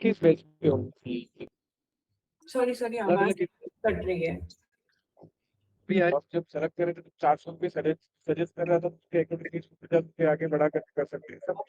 किस बेस पे होनी चाहिए? सॉरी अलग आवाज अलग कट रही है। भी यार जब सेलेक्ट करे तो 400 रुपये सजेस्ट कर रहा था, उसके अकॉर्डिंग जब आगे बढ़ा कर सकते हैं सब।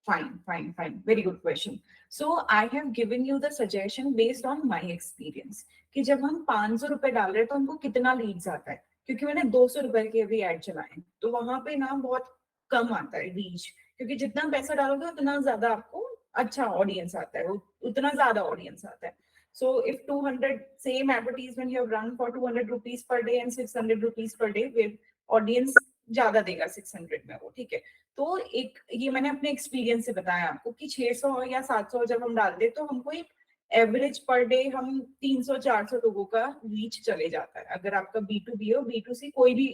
Fine. Very good question. So I have given you the suggestion based on my experience कि जब हम 500 रुपए डाल रहे हैं तो हमको कितना लीड्स आता है, क्योंकि मैंने 200 रुपए के भी ऐड चलाए तो वहां पे ना बहुत कम आता है रीच, क्योंकि जितना पैसा डालोगे उतना ज्यादा आपको अच्छा ऑडियंस आता है, उतना ज्यादा ऑडियंस आता है. So if 200 same advertisement you have run for 200 rupees per day and 600 rupees per day, with audience ज्यादा देगा 600 में वो, ठीक है. तो एक ये मैंने अपने एक्सपीरियंस से बताया आपको कि 600 या 700 जब हम डालते तो हमको एक एवरेज पर डे हम 300-400 लोगों का रीच चले जाता है. अगर आपका B2B हो, B2C कोई भी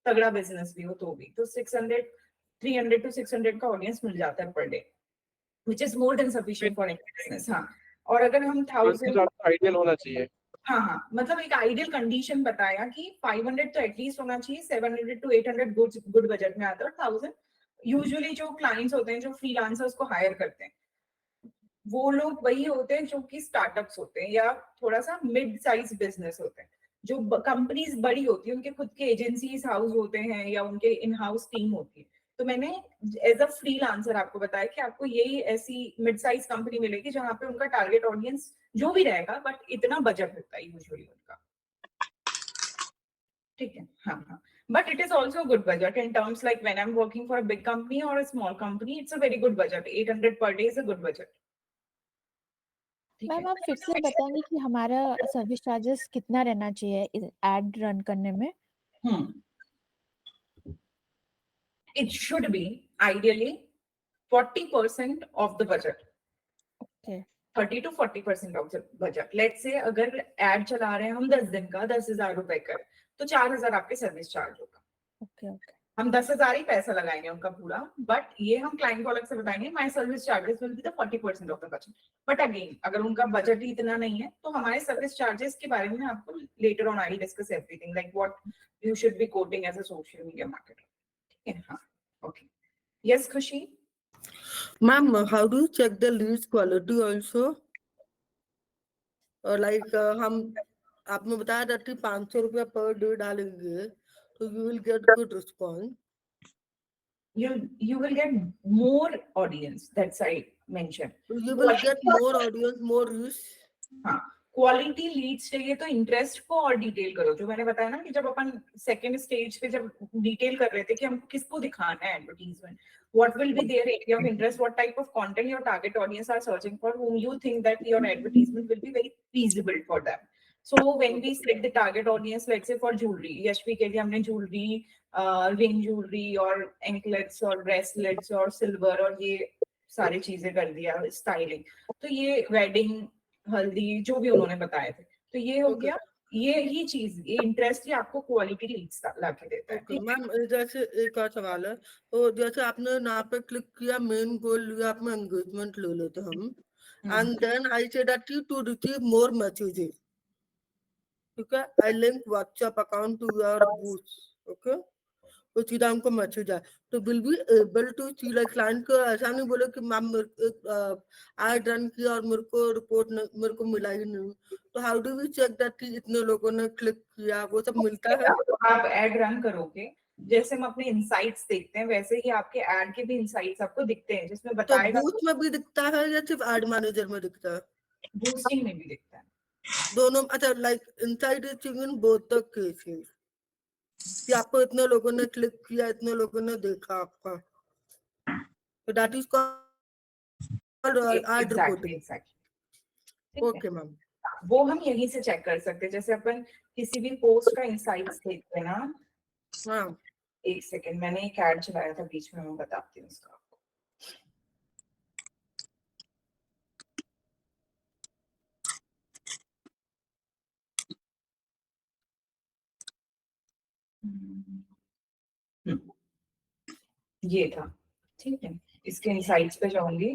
तगड़ा बिजनेस भी हो तो भी, तो 600 300 to 600 का ऑडियंस मिल जाता है per day, which is more than sufficient for any business. हाँ, और अगर हम 1000, आइडियल होना चाहिए. हाँ, मतलब एक आइडियल कंडीशन बताया कि 500 तो एटलीस्ट होना चाहिए, 700 to 800 गुड बजट में आता है, 1000 यूजुअली जो क्लाइंट्स होते हैं जो फ्रीलांसर्स को हायर करते हैं वो लोग वही होते हैं जो कि स्टार्टअप्स होते हैं या थोड़ा सा मिड साइज बिजनेस होते हैं. जो कंपनीज बड़ी होती है उनके खुद के एजेंसीज हाउस होते हैं या उनके इन हाउस टीम होती है. तो मैंने एज अ फ्रीलांसर आपको बताया कि आपको यही ऐसी मिड साइज कंपनी मिलेगी जहां पे उनका टारगेट ऑडियंस जो भी रहेगा बट इतना बजट होता है यूजुअली उनका, ठीक है. हाँ, but it is also a good budget in terms like when I'm working for a big company or a small company, it's a very good budget. 800 per day is a good budget. ठीक ma'am है. आप फिर से बताएंगे कि हमारा service charges कितना रहना चाहिए एड रन करने में? It should be ideally 40% of the budget. Okay. 30 to 40% of the budget. Let's say अगर एड चला रहे हैं हम 10 दिन का 10,000 रुपए का, तो 4,000 आपके सर्विस चार्ज होगा. ओके. हम 10,000 ही पैसा लगाएंगे उनका पूरा, बट ये हम क्लाइंट को अलग से बताएंगे my service charges will be the 40% of the budget. But again अगर उनका बजट ही इतना नहीं है तो हमारे सर्विस चार्जेस के बारे में आपको later on I discuss everything like what you should be quoting as a social media marketer. ठीक है. हाँ, okay. Yes Khushi. Ma'am, how do check the leads quality also? Like हम आपने बताया था कि 500 रुपया पर डे डालेंगे तो you will get good response. You will get more audience, that's I mentioned. You will get more audience, more reach. हाँ, quality Leeds चाहिए तो इंटरेस्ट को और डिटेल करो. जो मैंने बताया ना कि जब अपन सेकंड स्टेज पे जब डिटेल कर रहे थे कि हमको किसको दिखाना है advertisement, what will be their area of interest, what type of content your target audience are searching for, whom you think that your advertisement will be very feasible for them. So when we select the target audience, let's say for jewelry, Yashvi के लिए हमने jewelry, ring jewelry और anklets और bracelets और silver और ये सारी चीजें कर दिया, स्टाइलिंग. तो ये वेडिंग, हल्दी, जो भी उन्होंने बताए थे, तो ये हो गया. ये ही चीज, ये इंटरेस्ट ही आपको क्वालिटी लीड्स ला के देता है. मैम जैसे एक और सवाल है, तो जैसे आपने यहाँ पे क्लिक किया, मेन गोल लिया, आपने एंगेजमेंट ले लेते हम, and then I say that to receive more messages, ठीक है, I link WhatsApp account to your booth, okay, तो सीधा हमको मैसेज आए, तो will be able to see like client को ऐसा नहीं बोले कि मैम एड रन किया और मेरे को रिपोर्ट मेरे को मिला ही नहीं, तो how do we check that कि इतने लोगों ने क्लिक किया, वो सब मिलता है? आप एड रन करोगे, जैसे हम अपने इनसाइट्स देखते हैं वैसे ही आपके एड के भी इनसाइट्स आपको दिखते हैं, जिसमें बताएगा. तो बूथ में भी दिखता है या सिर्फ एड मैनेजर में दिखता है? बूस्टिंग में भी दिखता है, दोनों. अच्छा, like inside is in both the cases कि आपको इतने लोगों ने क्लिक किया, इतने लोगों ने देखा आपका, तो that is called ad reporting. Okay ma'am, वो हम यहीं से चेक कर सकते हैं. जैसे अपन किसी भी पोस्ट का इनसाइट्स देखते हैं ना. हाँ, एक सेकंड, मैंने एक ऐड चलाया था बीच में, मैं बताती हूँ उसका. ये था, ठीक है. इसके इनसाइट्स पे जाऊंगी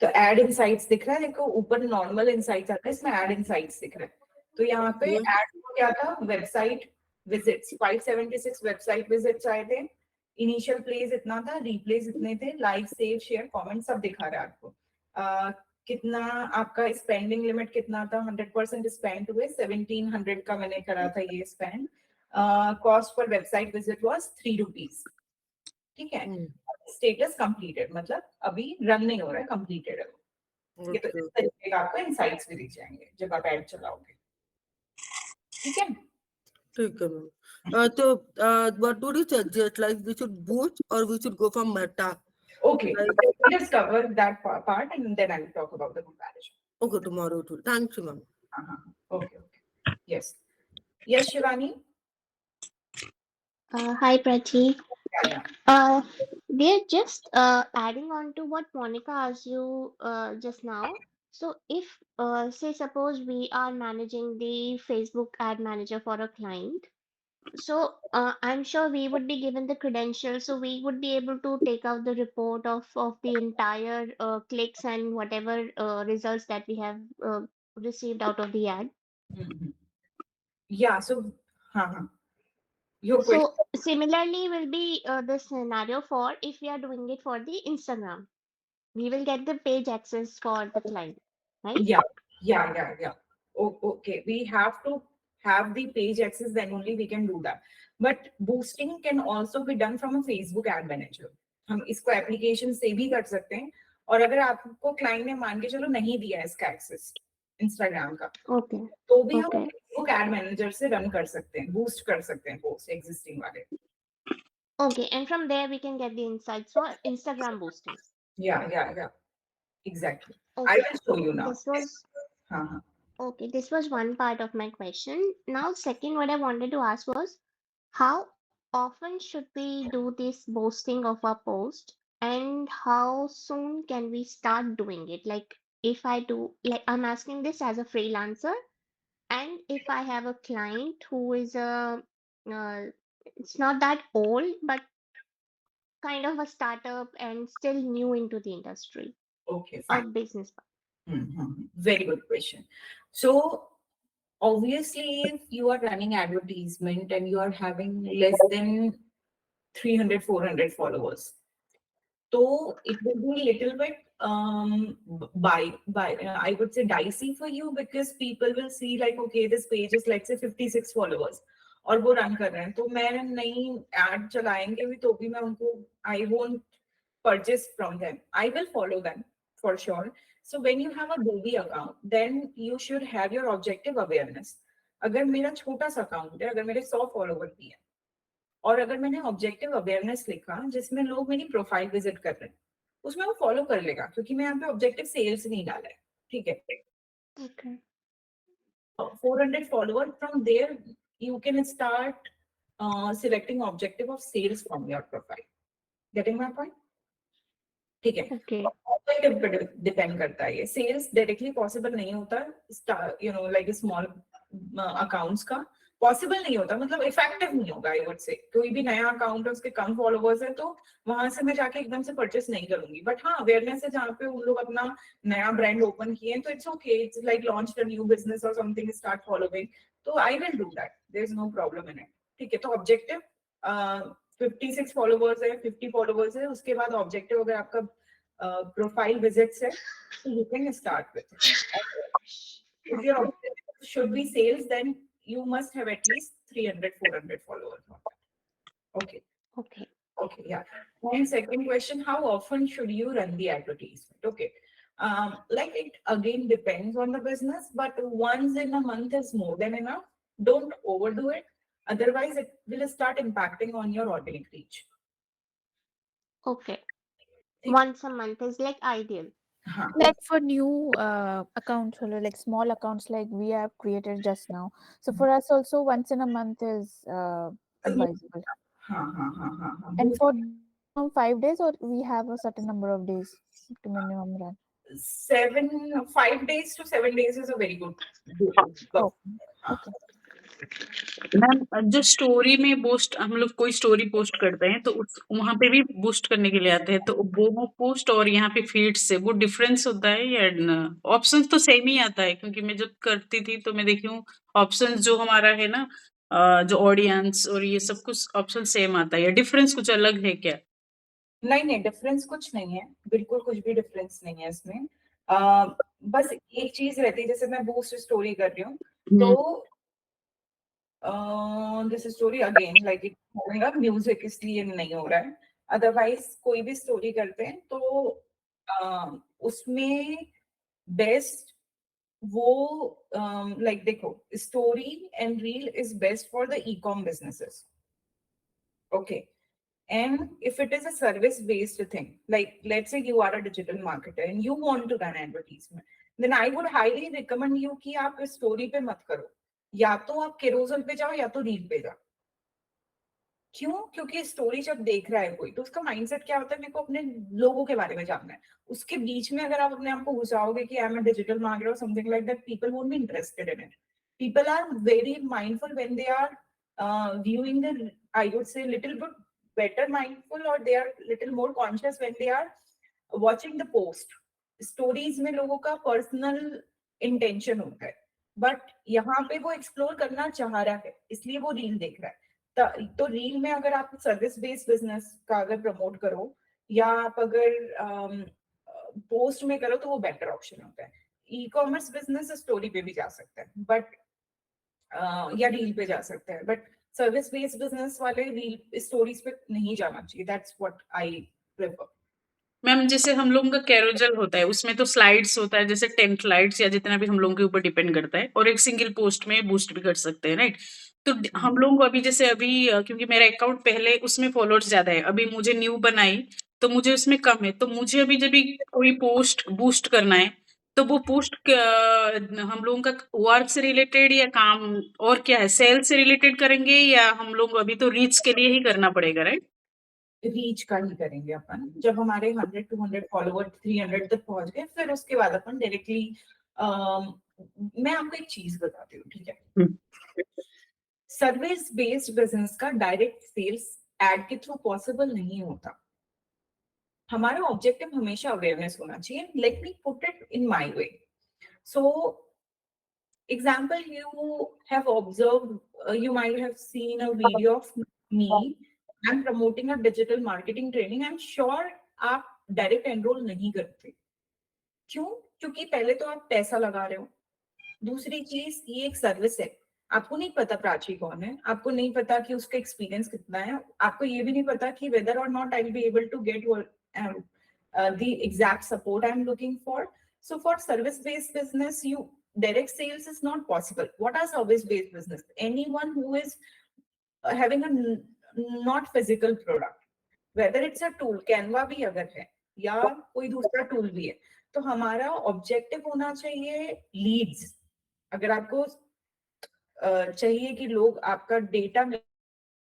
तो ऐड इनसाइट्स दिख रहा है, देखो ऊपर नॉर्मल इनसाइट्स आता है, इसमें ऐड इनसाइट्स दिख रहा है. तो यहाँ पे ऐड क्या था, वेबसाइट विजिट्स 576 वेबसाइट विजिट्स आए थे, इनिशियल प्लेस इतना था, रीप्लेस इतने थे, लाइक, सेव, शेयर, कमेंट सब दिखा रहा है आपको. कितना आपका स्पेंडिंग लिमिट कितना था, 100% स्पेंड हुए, 1700 का मैंने करा था ये spend. Cost per website visit was 3 rupees, ठीक है। स्टेटस कंप्लीटेड, मतलब अभी रन नहीं हो रहा है, कंप्लीटेड है वो। ये तो इस तरीके का आपका इनसाइट्स भी दिख जाएंगे जब आप ऐड चलाओगे, ठीक है। ठीक है मैम। तो what do you suggest, like we should boost or we should go for Meta? Okay, let's cover that part and then I'll talk about the comparison. Okay, tomorrow too. Thank you, ma'am. Okay. Yes. Yes, Shivani? Hi, Prachi. Yeah. They're just adding on to what Monica asked you just now. So, if, say, suppose we are managing the Facebook ad manager for a client, so I'm sure we would be given the credentials, so we would be able to take out the report of the entire clicks and whatever results that we have received out of the ad. Yeah, so, your question. So similarly will be the scenario for if we are doing it for the Instagram. We will get the page access for the client, right? Yeah. Okay, we have to have the page access, then only we can do that. But boosting can also be done from a Facebook ad manager. हम इसको application से भी कर सकते हैं, और अगर आपको क्लाइंट ने मान के चलो नहीं दिया है इसका एक्सेस इंस्टाग्राम का, Okay. तो भी हम Okay. फेसबुक एड मैनेजर से रन कर सकते हैं, बूस्ट कर सकते हैं पोस्ट एग्जिस्टिंग वाले। Okay, and from there we can get the insights for Instagram boosting. Yeah. Exactly. Okay. I will show you now. This was okay. This was one part of my question. Now, second, what I wanted to ask was, how often should we do this boosting of our post, and how soon can we start doing it? Like, if I do, like, I'm asking this as a freelancer, and if I have a client who is it's not that old, but kind of a startup and still new into the industry Okay, or fine. business. Very good question. So obviously, if you are running advertisement and you are having less than 300-400 followers, so it will be a little bit I would say dicey for you, because people will see like, okay, this page is let's say 56 followers और वो run कर रहे हैं, तो मैं नहीं ad चलाएंगे भी तो भी मैं उनको I won't purchase from them. I will follow them for sure. So when you have a baby account, then you should have your objective awareness. अगर मेरा छोटा सा अकाउंट है, अगर मेरे 100 फॉलोवर भी है, और अगर मैंने ऑब्जेक्टिव अवेयरनेस लिखा जिसमें लोग मेरी प्रोफाइल विजिट कर रहे हैं, उसमें वो फॉलो कर लेगा, क्योंकि मैं यहाँ पे ऑब्जेक्टिव सेल्स नहीं डाला है, ठीक है। Okay. 400 follower, from there you can start selecting objective of sales from your profile. Getting my point? ठीक है। Okay. ऑब्जेक्टिव पे डिपेंड करता है ये, सेल्स डायरेक्टली पॉसिबल नहीं होता, you know like small accounts का पॉसिबल नहीं होता, मतलब इफेक्टिव नहीं होगा। आई वुड से कोई भी नया अकाउंट है, उसके कम फॉलोवर्स है, तो वहां से मैं जाके एकदम से परचेस नहीं करूंगी। बट हाँ, अवेयरनेस है जहाँ पे उन लोग अपना नया ब्रांड ओपन किए हैं, तो it's okay, it's like launch a new business और समथिंग, स्टार्ट फॉलोइंग, तो I will do that, there is no problem in it, ठीक है। तो ऑब्जेक्टिव 56 फॉलोवर्स है, 50 फॉलोवर्स है, उसके बाद ऑब्जेक्टिव अगर आपका profile visits है, so you can start with it. If your objective should be sales, then you must have at least 300-400 followers. Okay, yeah. And second question, how often should you run the advertisement? Okay, like it again depends on the business, but once in a month is more than enough. Don't overdo it, otherwise it will start impacting on your organic reach. Okay. Once a month is like ideal. Like for new accounts, like small accounts like we have created just now. So for us also once in a month is advisable. And for 5 days, or we have a certain number of days to minimum run? 5 days to 7 days is a very good. Okay. Ma'am, जो story में boost, हम लोग कोई story post करते हैं तो वहां पे भी बूस्ट करने के लिए आते हैं, तो वो पोस्ट और यहाँ पे फीड से वो डिफरेंस होता है या ऑप्शंस तो सेम ही आता है? क्योंकि मैं जब करती थी तो मैं देखी हूँ ऑप्शंस जो हमारा है ना, जो ऑडियंस और ये सब कुछ ऑप्शन सेम आता है, या डिफरेंस कुछ अलग है क्या? नहीं, डिफरेंस कुछ नहीं है, बिल्कुल कुछ भी डिफरेंस नहीं है इसमें। बस एक चीज रहती है, जैसे मैं बूस्ट स्टोरी कर रही हूँ तो this story again like it होगा म्यूजिक, इसलिए नहीं हो रहा है। अदरवाइज कोई भी स्टोरी करते हैं तो उसमें बेस्ट वो लाइक देखो, story and reel is best for the e-com businesses, okay? And if it is a service based thing, like let's say you are a digital marketer and you want to run advertisement, then I would highly recommend you कि आप story पे मत करो, या तो आप केरोसल पे जाओ या तो रील पे जाओ। क्यों? क्योंकि स्टोरी जब देख रहा है कोई तो उसका माइंडसेट क्या होता है, मेरे को अपने लोगों के बारे में जानना है। उसके बीच में अगर आप अपने आप को घुसाओगे कि I am a digital marketer और something like that, people won't be interested in it. People are very mindful when they are viewing the, I would say, little bit better mindful, or they are little more conscious when they are watching the post. Stories में लोगों का personal intention होता है, but यहाँ पे वो explore करना चाह रहा है, इसलिए वो रील देख रहा है। तो रील में अगर आप सर्विस बेस्ड बिजनेस का अगर प्रमोट करो या आप अगर पोस्ट में करो तो वो बेटर ऑप्शन होता है। ई कॉमर्स बिजनेस स्टोरी पे भी जा सकता है बट या रील पे जा सकता है, बट सर्विस बेस्ड बिजनेस वाले रील स्टोरीज पे नहीं जाना चाहिए। That's what I prefer. Ma'am जैसे हम लोगों का कैरोजल होता है उसमें तो स्लाइड्स होता है, जैसे 10 स्लाइड्स या जितना भी हम लोगों के ऊपर डिपेंड करता है, और एक सिंगल पोस्ट में बूस्ट भी कर सकते हैं, राइट? तो हम लोगों को अभी जैसे अभी क्योंकि मेरा अकाउंट पहले उसमें फॉलोअर्स ज्यादा है, अभी मुझे न्यू बनाई तो मुझे उसमें कम है, तो मुझे अभी जब भी कोई पोस्ट बूस्ट करना है तो वो पोस्ट हम लोगों का वर्क से रिलेटेड या काम और क्या है, सेल से रिलेटेड करेंगे या हम लोग अभी तो रीच के लिए ही करना पड़ेगा, राइट? रीच का ही करेंगे अपन। जब हमारे 100 200 फॉलोअर 300 तक पहुंच गए फिर उसके बाद अपन डायरेक्टली मैं आपको एक चीज बताती हूँ, ठीक है? सर्विस बेस्ड बिजनेस का डायरेक्ट सेल्स एड के थ्रू पॉसिबल नहीं होता। हमारा ऑब्जेक्टिव हमेशा अवेयरनेस होना चाहिए। Let me put it in my way. So example, you have observed, you might have seen a video of me. I'm promoting a digital marketing training. I'm sure आप direct enrol नहीं करते। क्यों? क्योंकि पहले तो आप पैसा लगा रहे हो, दूसरी चीज ये एक सर्विस है, आपको नहीं पता प्राची कौन है, आपको नहीं पता कि उसका एक्सपीरियंस कितना है, आपको ये भी नहीं पता कि वेदर और not I will be able to get the exact support I am looking for. So for service based business you direct sales is not possible. What are service based business? Anyone who is having a not physical product, whether it's a tool, Canva भी अगर है या कोई दूसरा tool भी है, तो हमारा ऑब्जेक्टिव होना चाहिए लीड्स। अगर आपको चाहिए कि लोग आपका डेटा में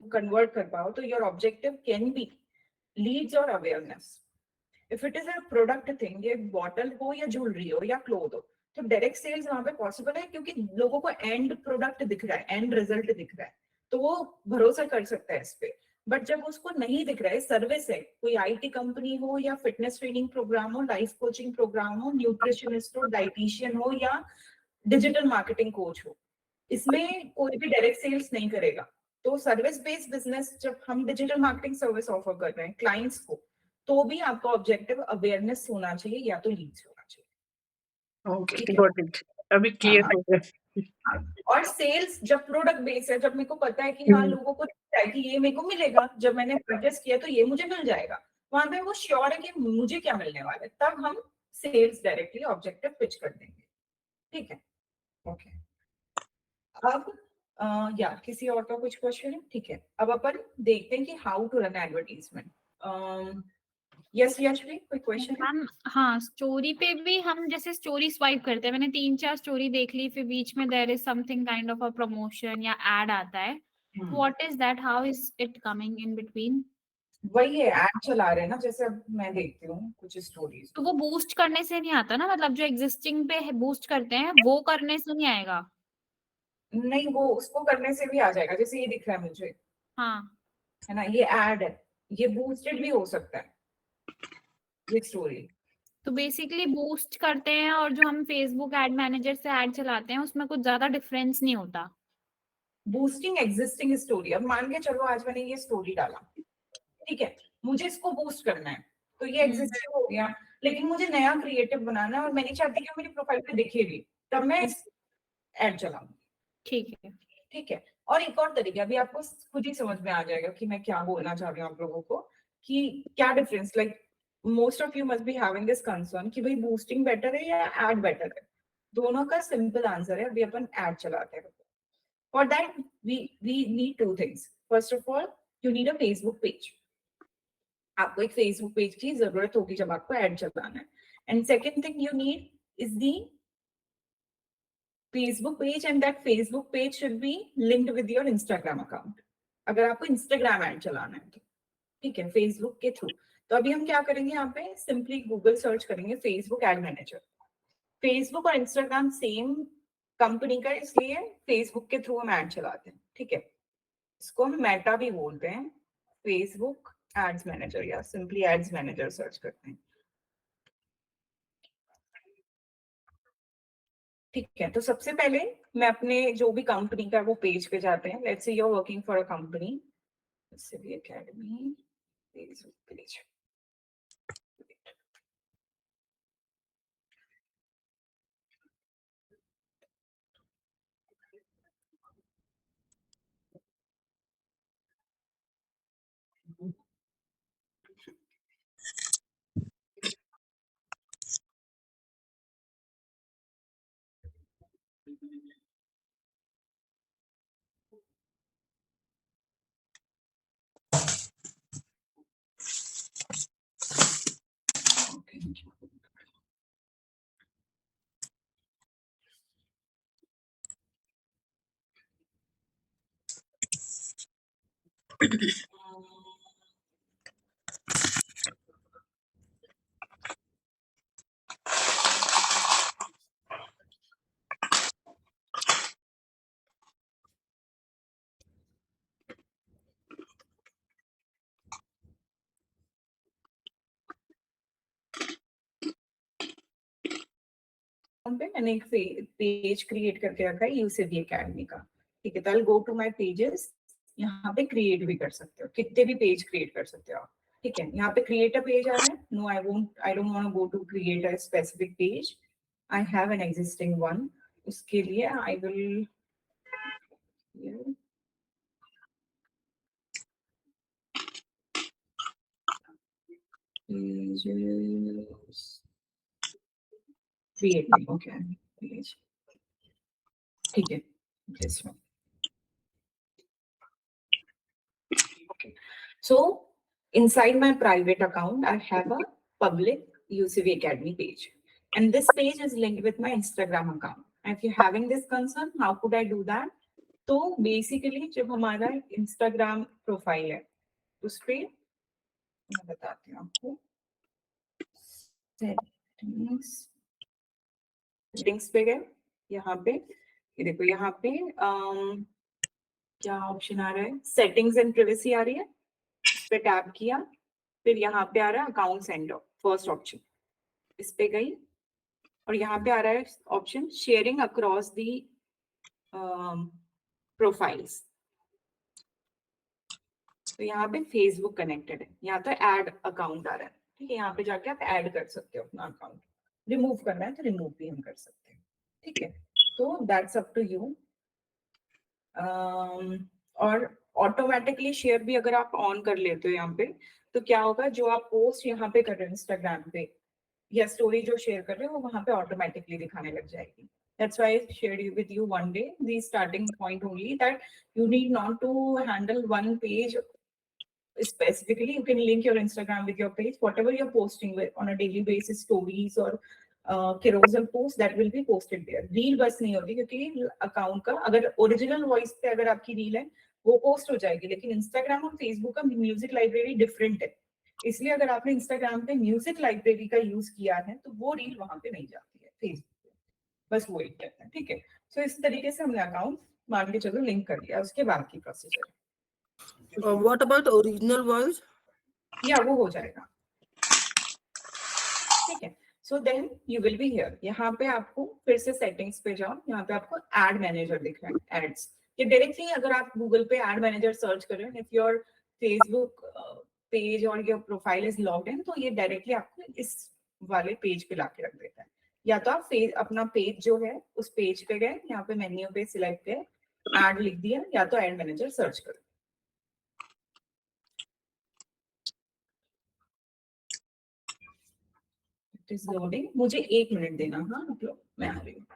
कन्वर्ट कर पाओ तो your objective can be leads और awareness. If it is a product thing, ये बॉटल हो या ज्वेलरी हो या क्लोथ हो, तो डायरेक्ट सेल्स वहां पे पॉसिबल है क्योंकि लोगों को एंड प्रोडक्ट दिख रहा है, एंड रिजल्ट दिख रहा है, तो वो भरोसा कर सकता है इस पे। बट जब उसको नहीं दिख रहा है, सर्विस है, कोई आईटी कंपनी हो या फिटनेस ट्रेनिंग प्रोग्राम हो, लाइफ कोचिंग प्रोग्राम हो, न्यूट्रिशनिस्ट हो, डाइटिशियन हो या डिजिटल मार्केटिंग कोच हो, इसमें कोई भी डायरेक्ट सेल्स नहीं करेगा। तो सर्विस बेस्ड बिजनेस जब हम डिजिटल मार्केटिंग सर्विस ऑफर कर रहे हैं क्लाइंट्स को, तो भी आपका ऑब्जेक्टिव अवेयरनेस होना चाहिए या तो लीड्स होना चाहिए। ओके, गॉट इट, अभी क्लियर हो गया। और सेल्स जब प्रोडक्ट बेस्ड है, जब मेरे को पता है कि हाँ लोगों को दिखता है कि ये मेरे को मिलेगा, जब मैंने परचेस किया तो ये मुझे मिल जाएगा, वहां पे वो श्योर है कि मुझे क्या मिलने वाला है, तब हम सेल्स डायरेक्टली ऑब्जेक्टिव पिच कर देंगे। ठीक है, ओके। अब या किसी और का कुछ क्वेश्चन है? ठीक है, अब अपन देखते हैं कि how to run advertisement. Yes Yashvi, कोई क्वेश्चन है? मैम हाँ, स्टोरी पे भी हम जैसे स्टोरी स्वाइप करते हैं, मैंने 3-4 स्टोरी देख ली, फिर बीच में there is something kind of a promotion या एड आता है, what is that, how is it coming in between? वही है, एड चला रहे हैं ना, जैसे अब मैं देखती हूँ कुछ स्टोरीज, तो वो बूस्ट करने से नहीं आता ना, मतलब जो एग्जिस्टिंग पे बूस्ट करते हैं वो करने से नहीं आएगा? नहीं वो उसको करने से भी आ जाएगा, जैसे ये दिख रहा है मुझे, हाँ है ना, ये एड है, ये बूस्टेड भी हो सकता है ये स्टोरी। तो बेसिकली बूस्ट करते हैं और जो हम फेसबुक एड मैनेजर से एड चलाते हैं उसमें कुछ ज्यादा डिफरेंस नहीं होता। बूस्टिंग एग्जिस्टिंग स्टोरी, अब मान के चलो आज मैंने ये स्टोरी डाला, ठीक है, मुझे इसको बूस्ट करना है, तो ये एग्जिस्टिंग हो गया, लेकिन मुझे नया क्रिएटिव बनाना है और मैं नहीं चाहती कि मेरी प्रोफाइल पे दिखे भी, तब मैं ऐड चलाऊंगी। ठीक है। ठीक है। और एक और तरीका, अभी आपको खुद ही समझ में आ जाएगा कि मैं क्या बोलना चाह रही हूँ आप लोगों को, कि क्या difference, like most of you must be having this concern कि भाई बूस्टिंग बेटर है या एड बेटर है। दोनों का सिंपल आंसर है, अभी अपन एड चलाते हैं। For that we need two things. First of all you need a Facebook page. आपको एक फेसबुक पेज की जरूरत होगी जब आपको एड चलाना है। And second thing you need is the Facebook page, and that Facebook page should be linked with your Instagram account. अगर आपको Instagram ऐड चलाना है तो ठीक है, Facebook के थ्रू। तो अभी हम क्या करेंगे, यहाँ पे सिंपली गूगल सर्च करेंगे Facebook एड मैनेजर। Facebook और Instagram सेम कंपनी का, इसलिए Facebook के थ्रू हम ऐड चलाते हैं। ठीक है, इसको हम मेटा भी बोलते हैं, Facebook एड्स मैनेजर या सिंपली एड्स मैनेजर सर्च करते हैं। ठीक है, तो सबसे पहले मैं अपने जो भी कंपनी का वो पेज पे जाते हैं। Let's say you are working for a company, CV Academy Facebook page. पे मैंने एक पेज क्रिएट करके रखा है यूसीबी एकेडमी का। ठीक है, तो आई गो टू माय पेजेस। यहाँ पे क्रिएट भी कर सकते हो, कितने भी पेज क्रिएट कर सकते हो आप। ठीक है, यहाँ पे क्रिएट अ पेज आ रहा है। No, I don't want to go to create a specific page, I have an existing one. उसके लिए I will creating, okay, page. ठीक है, this one. Okay, so inside my private account I have a public UCV Academy page, and this page is linked with my Instagram account. And if you're having this concern, how could I do that? तो basically जब हमारा Instagram profile है उस पे मैं बताती हूँ आपको, सेटिंग्स पे गए, यहाँ पे ये देखो, यहाँ पे क्या ऑप्शन आ रहा है, सेटिंग्स एंड प्राइवेसी आ रही है, इस पे टैप किया, फिर यहाँ पे आ रहा है अकाउंट सेंटर, फर्स्ट ऑप्शन, इस पे गई, और यहाँ पे आ रहा है option sharing across the profiles. तो यहाँ पे फेसबुक कनेक्टेड है, यहाँ पे ऐड अकाउंट आ रहा है। ठीक है, यहाँ पे जाके आप ऐड कर सकते हो अपना अकाउंट, रिमूव करना है तो रिमूव भी हम कर सकते हैं। ठीक है, तो दैट्स अप टू यू। और ऑटोमेटिकली शेयर भी अगर आप ऑन कर लेते हो यहाँ पे, तो क्या होगा, जो आप पोस्ट यहाँ पे कर रहे हो इंस्टाग्राम पे या स्टोरी जो शेयर कर रहे हो, वो वहाँ पे ऑटोमेटिकली दिखाने लग जाएगी। That's why I shared with you one day the starting point only, that you need not to handle one page specifically. You can link your Instagram with your page, whatever you're posting with on a daily basis, stories or carousel post, that will be posted there. Reel बस नहीं होगी, क्योंकि account का अगर original voice पे अगर आपकी reel है वो पोस्ट हो जाएगी, लेकिन इंस्टाग्राम और फेसबुक का म्यूजिक लाइब्रेरी डिफरेंट है, इसलिए अगर आपने इंस्टाग्राम पे म्यूजिक लाइब्रेरी का यूज किया है तो वो रील वहां पे नहीं जाती है, फेसबुक पे बस वो एक करता है। ठीक है, सो इस तरीके से हमने अकाउंट मान के चलो लिंक कर दिया, उसके बाद की procedure. What about original voice? या वो हो जाएगा। ठीक है, so then you will be here, यहाँ पे आपको फिर से सेटिंग्स पे जाओ, यहाँ पे आपको एड मैनेजर दिख रहा है, एड्स। ये डायरेक्टली अगर आप गूगल पे एड मैनेजर सर्च कर रहे हो, इफ योर फेसबुक पेज और your profile is logged in, तो ये डायरेक्टली आपको इस वाले पेज पे लाके रख देता है। या तो आप अपना पेज जो है उस पेज पे गए, यहाँ पे मेन्यू पे सिलेक्ट किए, ऐड लिख दिया, या तो एड मैनेजर सर्च करो। इट इज लोडिंग, मुझे 1 मिनट देना, हाँ मतलब मैं आ रही हूँ।